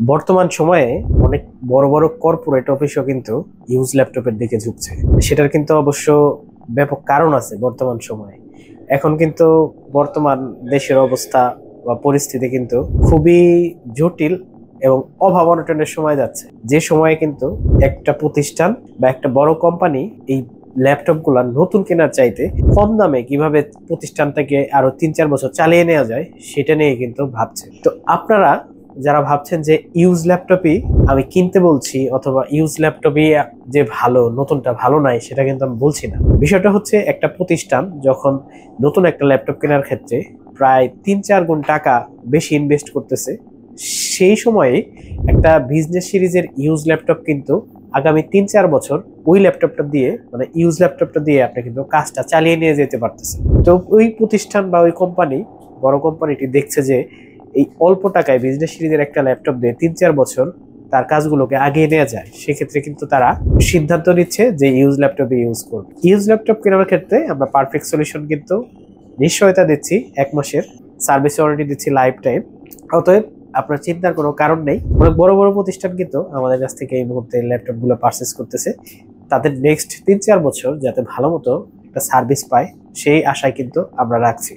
বর্তমান সময়ে অনেক বড় বড় কর্পোরেট অফিসও কিন্তু ইউজ ল্যাপটপের দিকে ঝুঁকছে। সেটার কিন্তু অবশ্য ব্যাপক কারণ আছে বর্তমান সময়ে। এখন কিন্তু বর্তমান দেশের অবস্থা বা পরিস্থিতি কিন্তু খুবই জটিল এবং অভাব অনটনের সময় যাচ্ছে, যে সময়ে কিন্তু একটা প্রতিষ্ঠান বা একটা বড় কোম্পানি এই ল্যাপটপ গুলা নতুন কেনার চাইতে কম দামে কিভাবে প্রতিষ্ঠানটাকে আরো 3-4 বছর চালিয়ে নেওয়া যায় সেটা নিয়ে কিন্তু ভাবছে। তো আপনারা যারা ভাবছেন যে ইউজ ল্যাপটপই আমি কিনতে বলছি অথবা ইউজ ল্যাপটপই যে ভালো, নতুনটা ভালো নাই, সেটা কিন্তু আমি বলছি না। বিষয়টা হচ্ছে একটা প্রতিষ্ঠান যখন নতুন একটা ল্যাপটপ কেনার ক্ষেত্রে প্রায় 3-4 গুণ টাকা বেশি ইনভেস্ট করতেছে, সেই সময়ে একটা বিজনেস সিরিজের ইউজ ল্যাপটপ কিন্তু আগামী 3-4 বছর ওই ল্যাপটপটা দিয়ে, মানে ইউজ ল্যাপটপটা দিয়ে আপনি কিন্তু কাজটা চালিয়ে নিয়ে যেতে পারতেছেন। তো ওই প্রতিষ্ঠান বা ওই কোম্পানি, বড় কোম্পানিটি দেখছে যে এই অল্প টাকায় বিজনেস সিরিজের একটা ল্যাপটপ দিয়ে 3-4 বছর তার কাজগুলোকে আগিয়ে নেওয়া যায়, সেক্ষেত্রে কিন্তু তারা সিদ্ধান্ত নিচ্ছে যে ইউজ ল্যাপটপে ইউজ করবে। ইউজ ল্যাপটপ কেনার ক্ষেত্রে আমরা পারফেক্ট সলিউশন কিন্তু নিশ্চয়তা দিচ্ছি, 1 মাসের সার্ভিস ওয়ারেন্টি দিচ্ছি লাইফ টাইম। অতএব আপনার চিন্তার কোনো কারণ নেই। অনেক বড় বড় প্রতিষ্ঠান কিন্তু আমাদের কাছ থেকে এই মুহূর্তে ল্যাপটপ গুলো পারচেস করতেছে, তাদের নেক্সট 3-4 বছর যাতে ভালো মতো একটা সার্ভিস পায় সেই আশায় কিন্তু আমরা রাখছি।